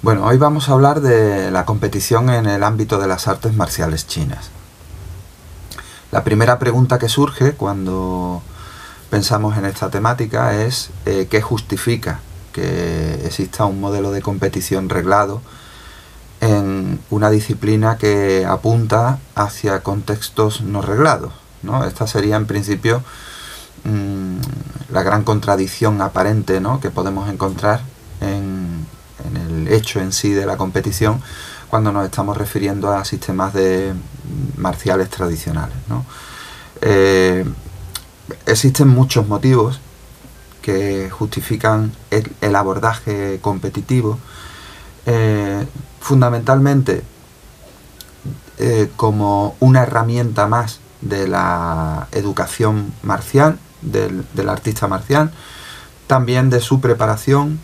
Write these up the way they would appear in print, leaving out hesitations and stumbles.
Bueno, hoy vamos a hablar de la competición en el ámbito de las artes marciales chinas. La primera pregunta que surge cuando pensamos en esta temática es ¿qué justifica que exista un modelo de competición reglado en una disciplina que apunta hacia contextos no reglados, ¿no? Esta sería en principio la gran contradicción aparente, ¿no?, que podemos encontrar en el hecho en sí de la competición cuando nos estamos refiriendo a sistemas marciales tradicionales, ¿no? Existen muchos motivos que justifican el abordaje competitivo, fundamentalmente como una herramienta más de la educación marcial, del artista marcial, también de su preparación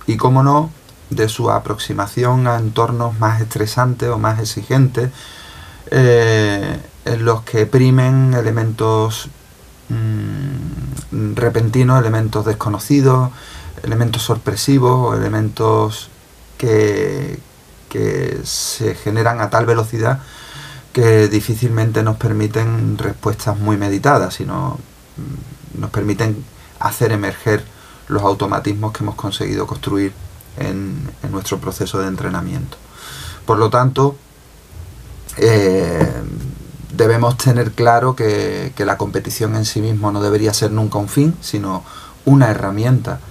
y, como no, de su aproximación a entornos más estresantes o más exigentes, en los que primen elementos repentinos, elementos desconocidos, elementos sorpresivos, elementos que se generan a tal velocidad que difícilmente nos permiten respuestas muy meditadas, sino nos permiten hacer emerger los automatismos que hemos conseguido construir en nuestro proceso de entrenamiento. Por lo tanto, debemos tener claro que la competición en sí mismo no debería ser nunca un fin, sino una herramienta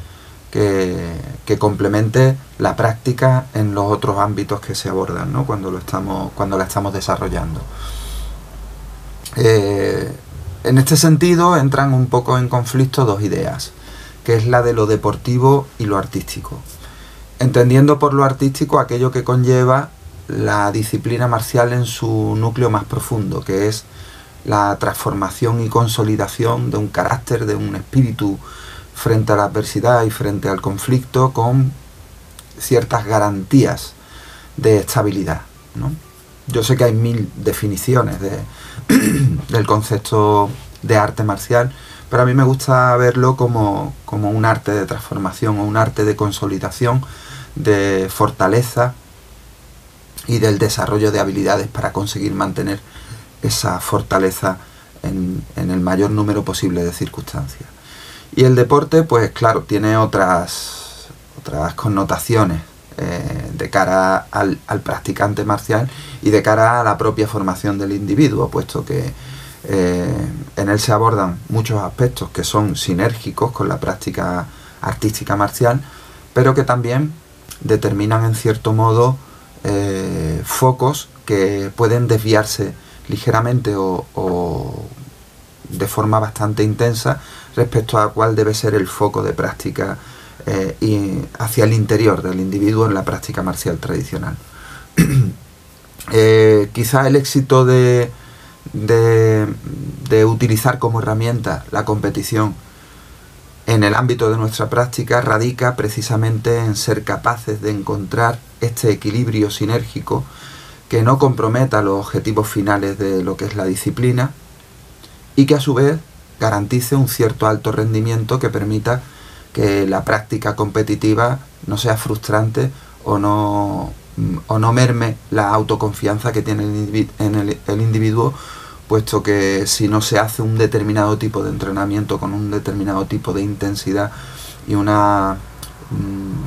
que complemente la práctica en los otros ámbitos que se abordan, ¿no?, cuando la estamos desarrollando. En este sentido entran un poco en conflicto dos ideas, que es la de lo deportivo y lo artístico, entendiendo por lo artístico aquello que conlleva la disciplina marcial en su núcleo más profundo, que es la transformación y consolidación de un carácter, de un espíritu frente a la adversidad y frente al conflicto, con ciertas garantías de estabilidad, ¿no? Yo sé que hay 1000 definiciones del concepto de arte marcial, pero a mí me gusta verlo como un arte de transformación o un arte de consolidación, de fortaleza y del desarrollo de habilidades para conseguir mantener esa fortaleza en el mayor número posible de circunstancias. Y el deporte, pues claro, tiene otras connotaciones de cara al practicante marcial y de cara a la propia formación del individuo, puesto que en él se abordan muchos aspectos que son sinérgicos con la práctica artística marcial, pero que también determinan en cierto modo focos que pueden desviarse ligeramente o de forma bastante intensa respecto a cuál debe ser el foco de práctica y hacia el interior del individuo en la práctica marcial tradicional. Quizá el éxito de utilizar como herramienta la competición en el ámbito de nuestra práctica radica precisamente en ser capaces de encontrar este equilibrio sinérgico que no comprometa los objetivos finales de lo que es la disciplina y que a su vez garantice un cierto alto rendimiento que permita que la práctica competitiva no sea frustrante o no merme la autoconfianza que tiene el individuo, puesto que si no se hace un determinado tipo de entrenamiento con un determinado tipo de intensidad y una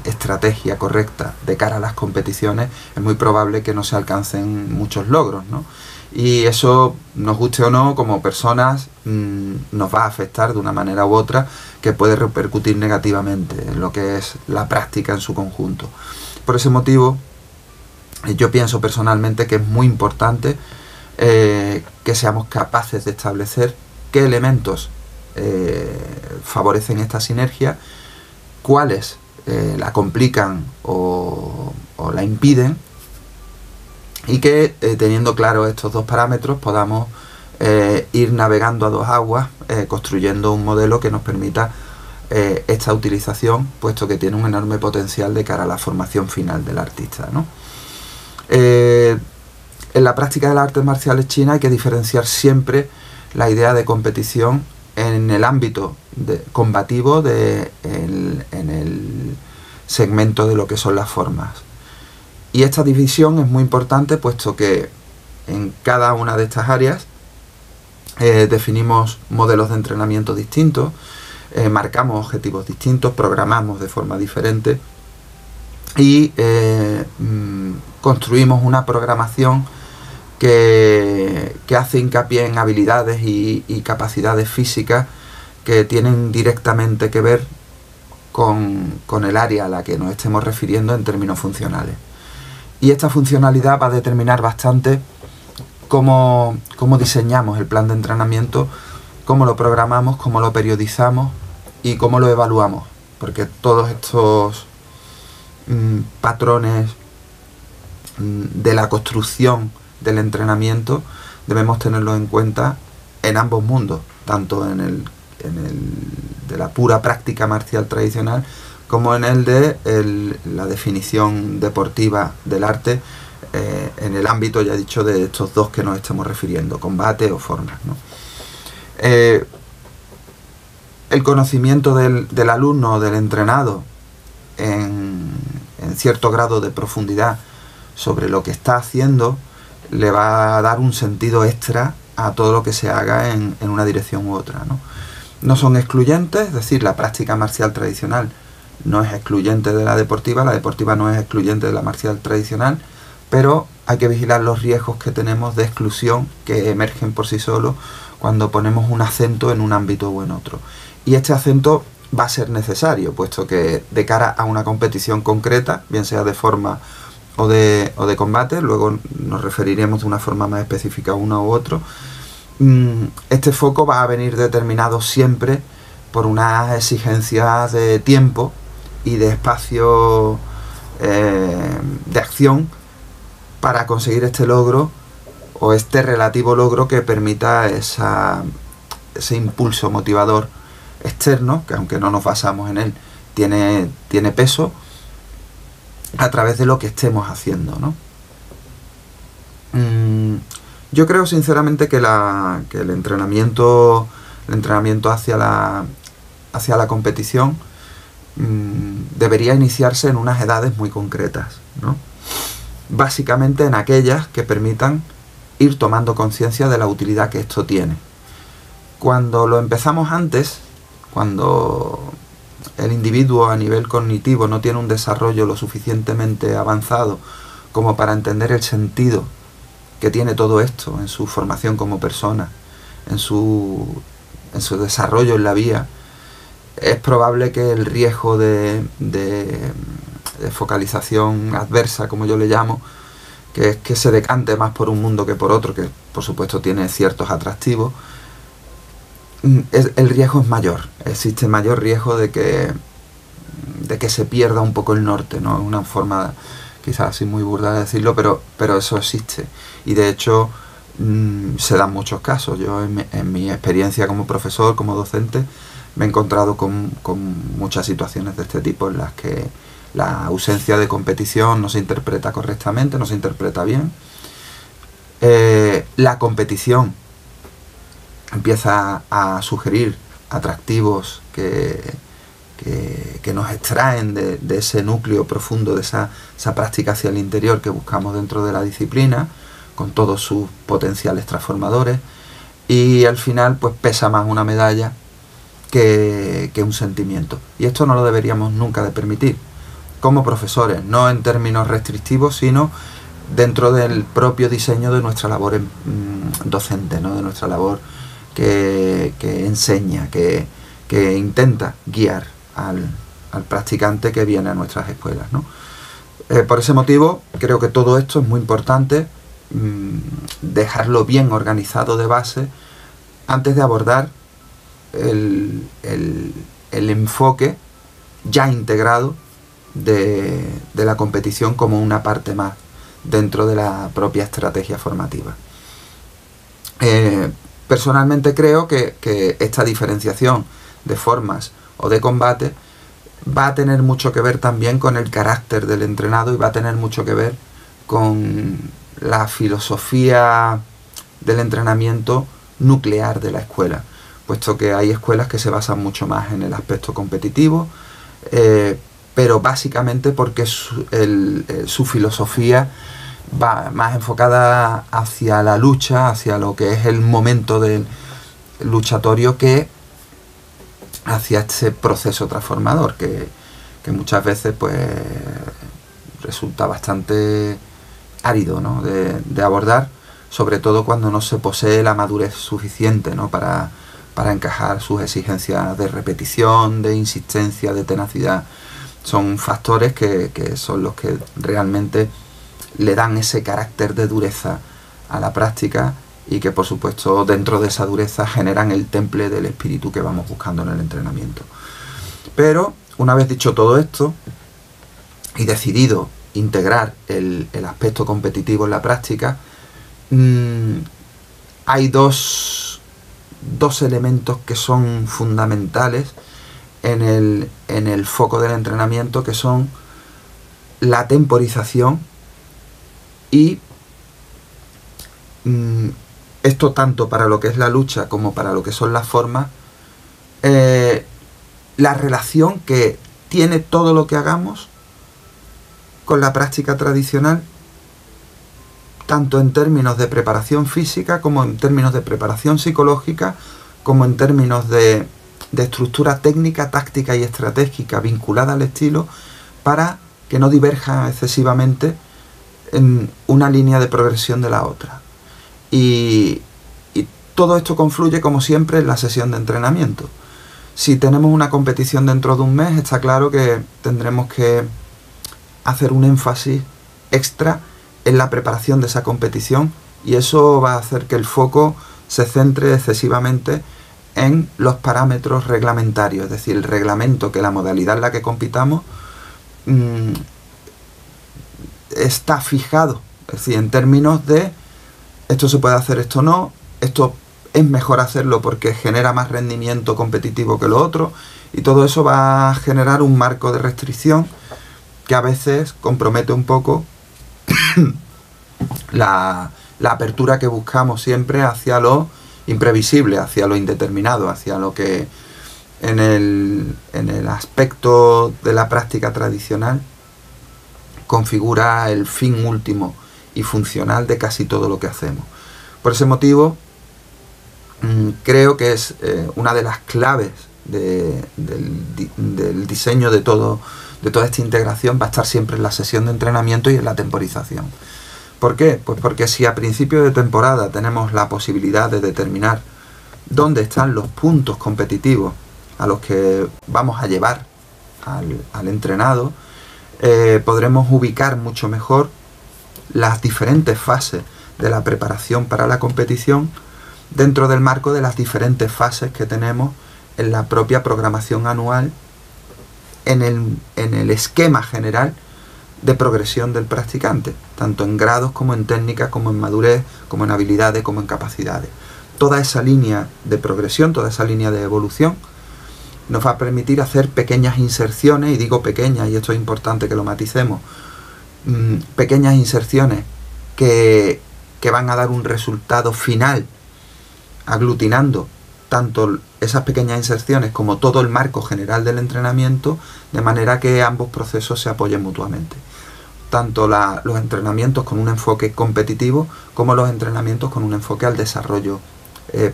estrategia correcta de cara a las competiciones, es muy probable que no se alcancen muchos logros, ¿no? Y eso, nos guste o no, como personas, nos va a afectar de una manera u otra, que puede repercutir negativamente en lo que es la práctica en su conjunto. Por ese motivo, yo pienso personalmente que es muy importante que seamos capaces de establecer qué elementos favorecen esta sinergia, cuáles la complican o la impiden, y que teniendo claro estos dos parámetros podamos ir navegando a dos aguas, construyendo un modelo que nos permita esta utilización, puesto que tiene un enorme potencial de cara a la formación final del artista, ¿no? En la práctica de las artes marciales chinas hay que diferenciar siempre la idea de competición en el ámbito combativo en el segmento de lo que son las formas. Y esta división es muy importante, puesto que en cada una de estas áreas definimos modelos de entrenamiento distintos, marcamos objetivos distintos, programamos de forma diferente y construimos una programación que hace hincapié en habilidades y capacidades físicas que tienen directamente que ver con el área a la que nos estemos refiriendo en términos funcionales. Y esta funcionalidad va a determinar bastante cómo diseñamos el plan de entrenamiento, cómo lo programamos, cómo lo periodizamos y cómo lo evaluamos, porque todos estos patrones de la construcción del entrenamiento debemos tenerlos en cuenta en ambos mundos, tanto en el de la pura práctica marcial tradicional como en el de la definición deportiva del arte, en el ámbito, ya he dicho, de estos dos que nos estamos refiriendo, combate o formas, ¿no? El conocimiento del alumno o del entrenado en cierto grado de profundidad sobre lo que está haciendo le va a dar un sentido extra a todo lo que se haga en una dirección u otra, ¿no? No son excluyentes, es decir, la práctica marcial tradicional no es excluyente de la deportiva no es excluyente de la marcial tradicional, pero hay que vigilar los riesgos que tenemos de exclusión que emergen por sí solos cuando ponemos un acento en un ámbito o en otro. Y este acento va a ser necesario, puesto que de cara a una competición concreta, bien sea de forma o de combate, luego nos referiremos de una forma más específica a uno u otro, este foco va a venir determinado siempre por unas exigencias de tiempo y de espacio de acción para conseguir este logro o este relativo logro que permita ese impulso motivador externo, que aunque no nos basamos en él, tiene peso a través de lo que estemos haciendo, ¿no? Yo creo sinceramente que el entrenamiento hacia la competición debería iniciarse en unas edades muy concretas, ¿no? Básicamente en aquellas que permitan ir tomando conciencia de la utilidad que esto tiene. Cuando lo empezamos antes, cuando el individuo a nivel cognitivo no tiene un desarrollo lo suficientemente avanzado como para entender el sentido que tiene todo esto en su formación como persona, en su desarrollo en la vida, es probable que el riesgo de focalización adversa, como yo le llamo, que es que se decante más por un mundo que por otro, que por supuesto tiene ciertos atractivos, el riesgo es mayor. Existe mayor riesgo de que se pierda un poco el norte, ¿no? Es una forma quizás así muy burda de decirlo, pero eso existe. Y de hecho se dan muchos casos. Yo en mi experiencia como profesor, como docente, me he encontrado con muchas situaciones de este tipo en las que la ausencia de competición no se interpreta correctamente, no se interpreta bien. La competición empieza a sugerir atractivos que nos extraen de ese núcleo profundo, de esa práctica hacia el interior que buscamos dentro de la disciplina, con todos sus potenciales transformadores, y al final pues pesa más una medalla que un sentimiento. Y esto no lo deberíamos nunca de permitir, como profesores, no en términos restrictivos, sino dentro del propio diseño de nuestra labor docente, ¿no? De nuestra labor que enseña, que intenta guiar al practicante que viene a nuestras escuelas, ¿no? Por ese motivo creo que todo esto es muy importante, dejarlo bien organizado de base antes de abordar el enfoque ya integrado de la competición como una parte más dentro de la propia estrategia formativa. Personalmente creo que esta diferenciación de formas o de combate va a tener mucho que ver también con el carácter del entrenado y va a tener mucho que ver con la filosofía del entrenamiento nuclear de la escuela, puesto que hay escuelas que se basan mucho más en el aspecto competitivo, pero básicamente porque su filosofía va más enfocada hacia la lucha, hacia lo que es el momento del luchatorio, que hacia este proceso transformador que muchas veces pues resulta bastante árido, ¿no?, de abordar, sobre todo cuando no se posee la madurez suficiente, ¿no?, para encajar sus exigencias de repetición, de insistencia, de tenacidad. Son factores que son los que realmente le dan ese carácter de dureza a la práctica y que, por supuesto, dentro de esa dureza generan el temple del espíritu que vamos buscando en el entrenamiento. Pero una vez dicho todo esto y decidido integrar el aspecto competitivo en la práctica, hay dos elementos que son fundamentales en el foco del entrenamiento, que son la temporización y esto tanto para lo que es la lucha como para lo que son las formas, la relación que tiene todo lo que hagamos con la práctica tradicional, tanto en términos de preparación física como en términos de preparación psicológica, como en términos de estructura técnica, táctica y estratégica vinculada al estilo, para que no diverja excesivamente en una línea de progresión de la otra. Y todo esto confluye, como siempre, en la sesión de entrenamiento. Si tenemos una competición dentro de un mes, está claro que tendremos que hacer un énfasis extra en la preparación de esa competición, y eso va a hacer que el foco se centre excesivamente en los parámetros reglamentarios, es decir, el reglamento, que la modalidad en la que compitamos está fijado, es decir, en términos de esto se puede hacer, esto no, esto es mejor hacerlo porque genera más rendimiento competitivo que lo otro, y todo eso va a generar un marco de restricción que a veces compromete un poco la apertura que buscamos siempre hacia lo imprevisible, hacia lo indeterminado, hacia lo que en el aspecto de la práctica tradicional configura el fin último y funcional de casi todo lo que hacemos. Por ese motivo, creo que es una de las claves del diseño de toda esta integración, va a estar siempre en la sesión de entrenamiento y en la temporización. ¿Por qué? Pues porque si a principio de temporada tenemos la posibilidad de determinar dónde están los puntos competitivos a los que vamos a llevar al entrenado, podremos ubicar mucho mejor las diferentes fases de la preparación para la competición dentro del marco de las diferentes fases que tenemos en la propia programación anual, en el esquema general de progresión del practicante, tanto en grados como en técnicas, como en madurez, como en habilidades, como en capacidades. Toda esa línea de progresión, toda esa línea de evolución nos va a permitir hacer pequeñas inserciones, y digo pequeñas, y esto es importante que lo maticemos, pequeñas inserciones que van a dar un resultado final, aglutinando tanto esas pequeñas inserciones como todo el marco general del entrenamiento, de manera que ambos procesos se apoyen mutuamente. Tanto los entrenamientos con un enfoque competitivo como los entrenamientos con un enfoque al desarrollo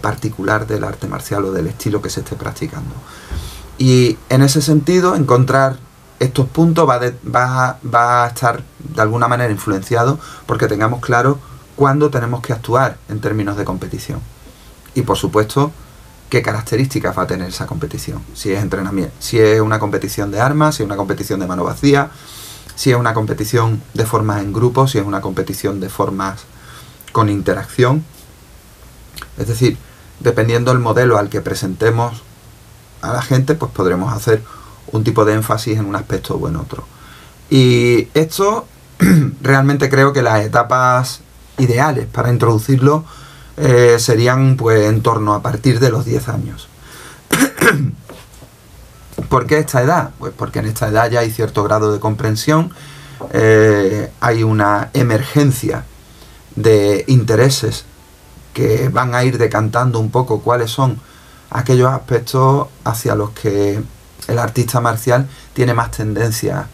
particular del arte marcial o del estilo que se esté practicando. Y en ese sentido, encontrar estos puntos va a estar de alguna manera influenciado porque tengamos claro cuándo tenemos que actuar en términos de competición. Y por supuesto, qué características va a tener esa competición. Si es entrenamiento, si es una competición de armas, si es una competición de mano vacía, si es una competición de formas en grupo, si es una competición de formas con interacción. Es decir, dependiendo del modelo al que presentemos a la gente, pues podremos hacer un tipo de énfasis en un aspecto o en otro. Y esto realmente creo que las etapas ideales para introducirlo serían pues en torno a partir de los 10 años. ¿Por qué esta edad? Pues porque en esta edad ya hay cierto grado de comprensión, hay una emergencia de intereses que van a ir decantando un poco cuáles son aquellos aspectos hacia los que el artista marcial tiene más tendencia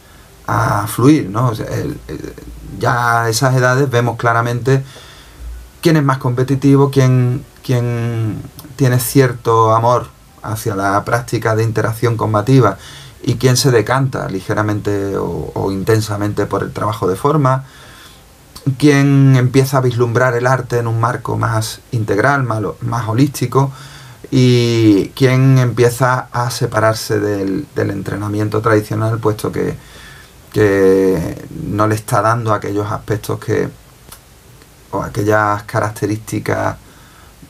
a fluir, ¿no? O sea, ya a esas edades vemos claramente quién es más competitivo, quién tiene cierto amor hacia la práctica de interacción combativa y quién se decanta ligeramente o intensamente por el trabajo de forma, quién empieza a vislumbrar el arte en un marco más integral, más holístico, y quién empieza a separarse del entrenamiento tradicional, puesto que no le está dando aquellos aspectos o aquellas características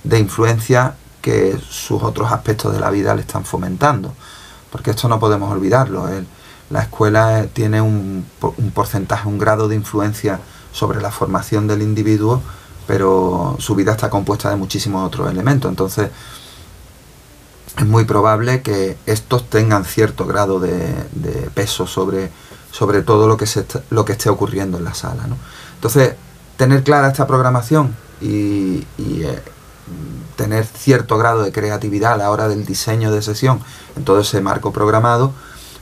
de influencia que sus otros aspectos de la vida le están fomentando. Porque esto no podemos olvidarlo. La escuela tiene un porcentaje, un grado de influencia sobre la formación del individuo, pero su vida está compuesta de muchísimos otros elementos. Entonces, es muy probable que estos tengan cierto grado de peso sobre todo lo que esté ocurriendo en la sala, ¿no? Entonces, tener clara esta programación y tener cierto grado de creatividad a la hora del diseño de sesión en todo ese marco programado,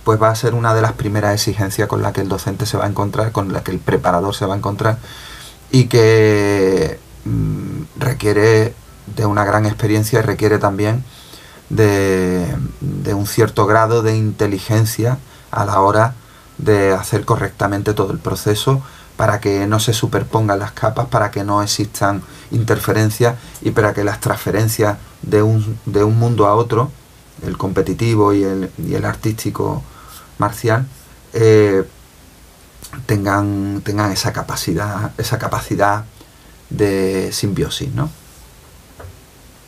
pues va a ser una de las primeras exigencias con la que el docente se va a encontrar, con la que el preparador se va a encontrar, y que requiere de una gran experiencia y requiere también de un cierto grado de inteligencia a la hora de hacer correctamente todo el proceso, para que no se superpongan las capas, para que no existan interferencias y para que las transferencias de un mundo a otro, el competitivo y el artístico marcial, tengan esa capacidad de simbiosis, ¿no?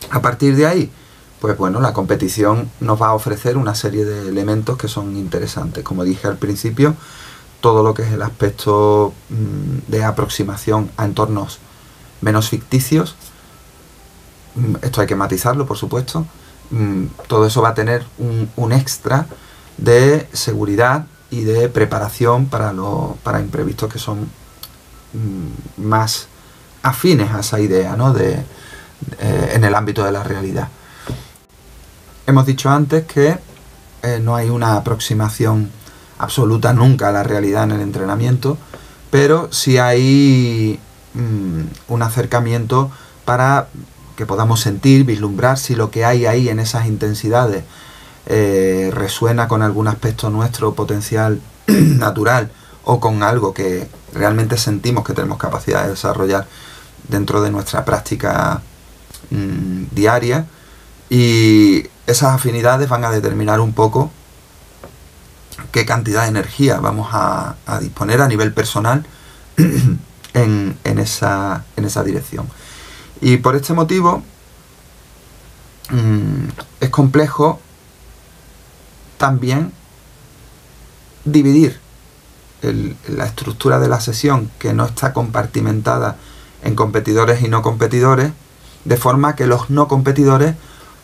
A partir de ahí, pues bueno, la competición nos va a ofrecer una serie de elementos que son interesantes. Como dije al principio, todo lo que es el aspecto de aproximación a entornos menos ficticios, esto hay que matizarlo, por supuesto. Todo eso va a tener un extra de seguridad y de preparación para imprevistos que son más afines a esa idea, ¿no? En el ámbito de la realidad. Hemos dicho antes que no hay una aproximación absoluta nunca a la realidad en el entrenamiento, pero sí hay un acercamiento para que podamos sentir, vislumbrar si lo que hay ahí en esas intensidades resuena con algún aspecto nuestro potencial natural o con algo que realmente sentimos que tenemos capacidad de desarrollar dentro de nuestra práctica diaria, y esas afinidades van a determinar un poco qué cantidad de energía vamos a disponer a nivel personal en esa dirección. Y por este motivo es complejo también dividir la estructura de la sesión, que no está compartimentada en competidores y no competidores, de forma que los no competidores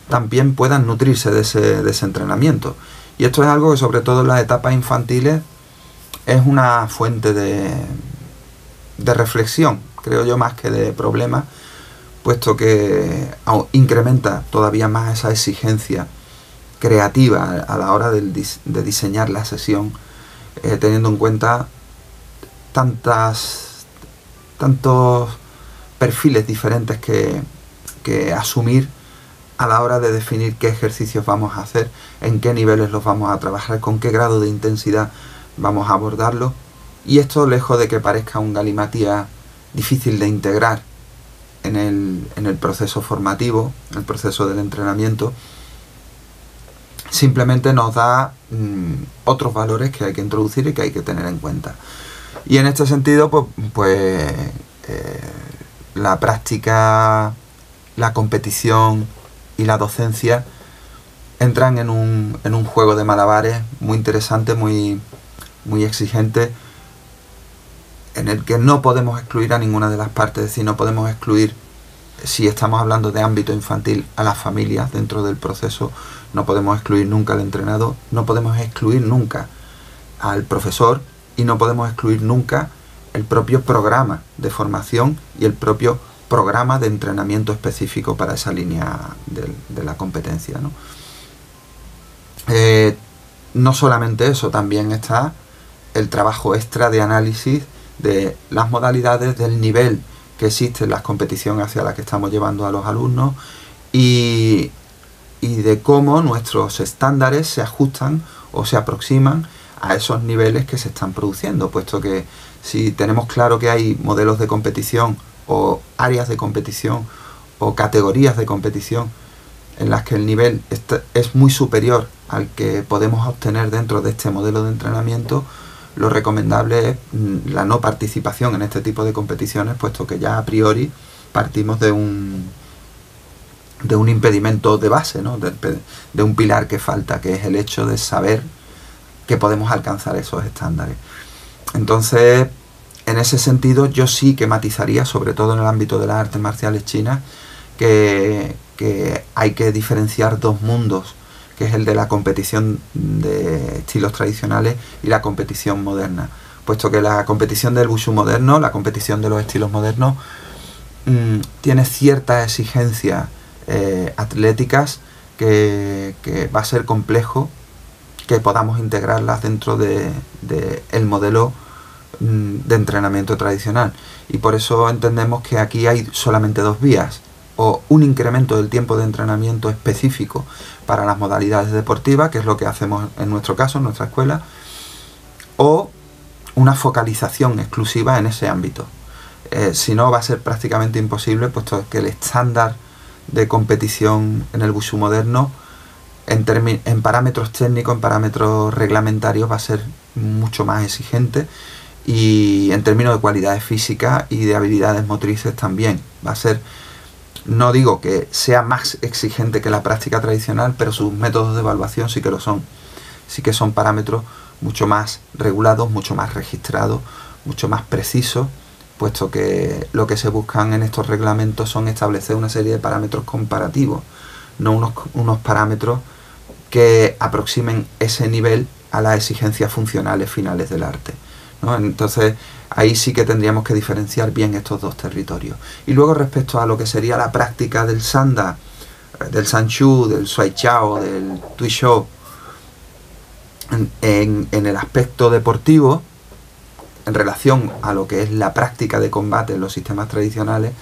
también puedan nutrirse de ese entrenamiento. Y esto es algo que, sobre todo en las etapas infantiles, es una fuente de reflexión, creo yo, más que de problemas, puesto que incrementa todavía más esa exigencia creativa a la hora de diseñar la sesión, teniendo en cuenta tantos perfiles diferentes que asumir a la hora de definir qué ejercicios vamos a hacer, en qué niveles los vamos a trabajar, con qué grado de intensidad vamos a abordarlo. Y esto, lejos de que parezca un galimatías difícil de integrar en el proceso formativo, en el proceso del entrenamiento, simplemente nos da otros valores que hay que introducir y que hay que tener en cuenta. Y en este sentido, pues la práctica, la competición y la docencia entran en un juego de malabares muy interesante, muy exigente, en el que no podemos excluir a ninguna de las partes. Es decir, no podemos excluir, si estamos hablando de ámbito infantil, a las familias dentro del proceso, no podemos excluir nunca al entrenador, no podemos excluir nunca al profesor, y no podemos excluir nunca el propio programa de formación y el propio programa de entrenamiento específico para esa línea de la competencia, ¿no? no solamente eso, también está el trabajo extra de análisis de las modalidades, del nivel que existe en las competiciones hacia las que estamos llevando a los alumnos y de cómo nuestros estándares se ajustan o se aproximan a esos niveles que se están produciendo, puesto que si tenemos claro que hay modelos de competición o áreas de competición o categorías de competición en las que el nivel es muy superior al que podemos obtener dentro de este modelo de entrenamiento, lo recomendable es la no participación en este tipo de competiciones, puesto que ya a priori partimos de un impedimento de base, ¿no? de un pilar que falta, que es el hecho de saber que podemos alcanzar esos estándares. Entonces, en ese sentido, yo sí que matizaría, sobre todo en el ámbito de las artes marciales chinas, que hay que diferenciar dos mundos, que es el de la competición de estilos tradicionales y la competición moderna, puesto que la competición del Wushu moderno, la competición de los estilos modernos, tiene ciertas exigencias atléticas que va a ser complejo que podamos integrarlas dentro de el modelo de entrenamiento tradicional, y por eso entendemos que aquí hay solamente dos vías: o un incremento del tiempo de entrenamiento específico para las modalidades deportivas, que es lo que hacemos en nuestro caso, en nuestra escuela, o una focalización exclusiva en ese ámbito. Si no, va a ser prácticamente imposible, puesto que el estándar de competición en el Wushu moderno, en parámetros técnicos, en parámetros reglamentarios, va a ser mucho más exigente, y en términos de cualidades físicas y de habilidades motrices también va a ser, no digo que sea más exigente que la práctica tradicional, pero sus métodos de evaluación sí que lo son. Sí que son parámetros mucho más regulados, mucho más registrados, mucho más precisos, puesto que lo que se buscan en estos reglamentos son establecer una serie de parámetros comparativos, no unos parámetros que aproximen ese nivel a las exigencias funcionales finales del arte, ¿no? Entonces ahí sí que tendríamos que diferenciar bien estos dos territorios. Y luego, respecto a lo que sería la práctica del Sanda, del Sanchu, del Shuai Chao, del Tui Shou, en el aspecto deportivo, en relación a lo que es la práctica de combate en los sistemas tradicionales,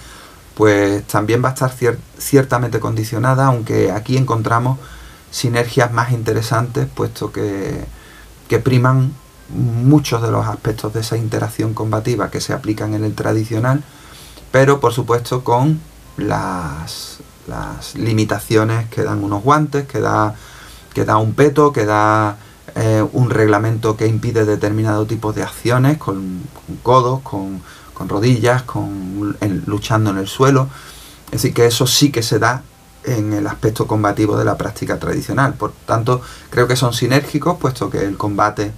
pues también va a estar ciertamente condicionada, aunque aquí encontramos sinergias más interesantes, puesto que priman muchos de los aspectos de esa interacción combativa que se aplican en el tradicional, pero por supuesto con las limitaciones que dan unos guantes, que da un peto, que da un reglamento que impide determinado tipo de acciones con codos, con rodillas, luchando en el suelo. Es decir, que eso sí que se da en el aspecto combativo de la práctica tradicional. Por tanto, creo que son sinérgicos, puesto que el combate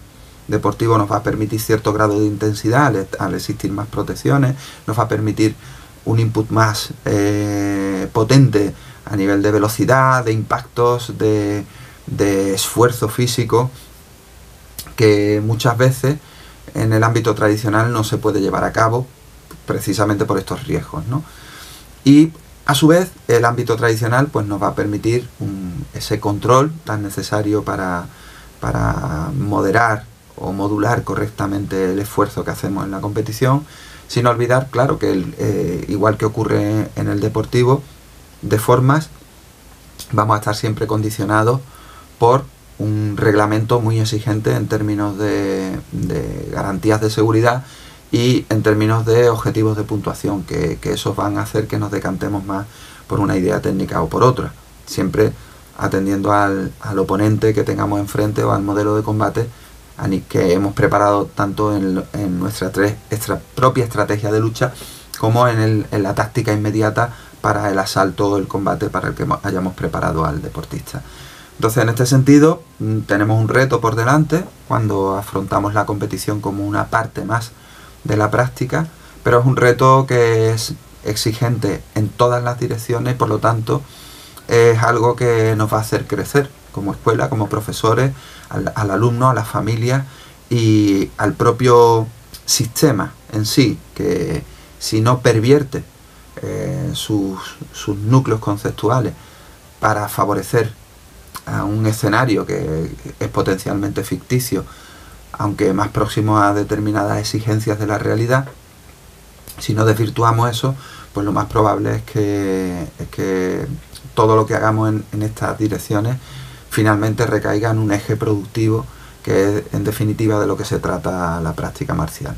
deportivo nos va a permitir cierto grado de intensidad al existir más protecciones, nos va a permitir un input más potente a nivel de velocidad, de impactos, de esfuerzo físico, que muchas veces en el ámbito tradicional no se puede llevar a cabo precisamente por estos riesgos, ¿no? Y a su vez el ámbito tradicional pues nos va a permitir ese control tan necesario para moderar o modular correctamente el esfuerzo que hacemos en la competición, sin olvidar, claro, que igual que ocurre en el deportivo, de formas, vamos a estar siempre condicionados por un reglamento muy exigente en términos de garantías de seguridad y en términos de objetivos de puntuación, que esos van a hacer que nos decantemos más por una idea técnica o por otra, siempre atendiendo al oponente que tengamos enfrente o al modelo de combate que hemos preparado tanto en nuestra propia estrategia de lucha como en la táctica inmediata para el asalto o el combate para el que hayamos preparado al deportista. Entonces, en este sentido, tenemos un reto por delante cuando afrontamos la competición como una parte más de la práctica, pero es un reto que es exigente en todas las direcciones y por lo tanto es algo que nos va a hacer crecer como escuela, como profesores, al alumno, a las familias y al propio sistema en sí, que si no pervierte sus núcleos conceptuales para favorecer a un escenario que es potencialmente ficticio, aunque más próximo a determinadas exigencias de la realidad, si no desvirtuamos eso, pues lo más probable es que todo lo que hagamos en estas direcciones finalmente recaiga en un eje productivo, que es en definitiva de lo que se trata la práctica marcial.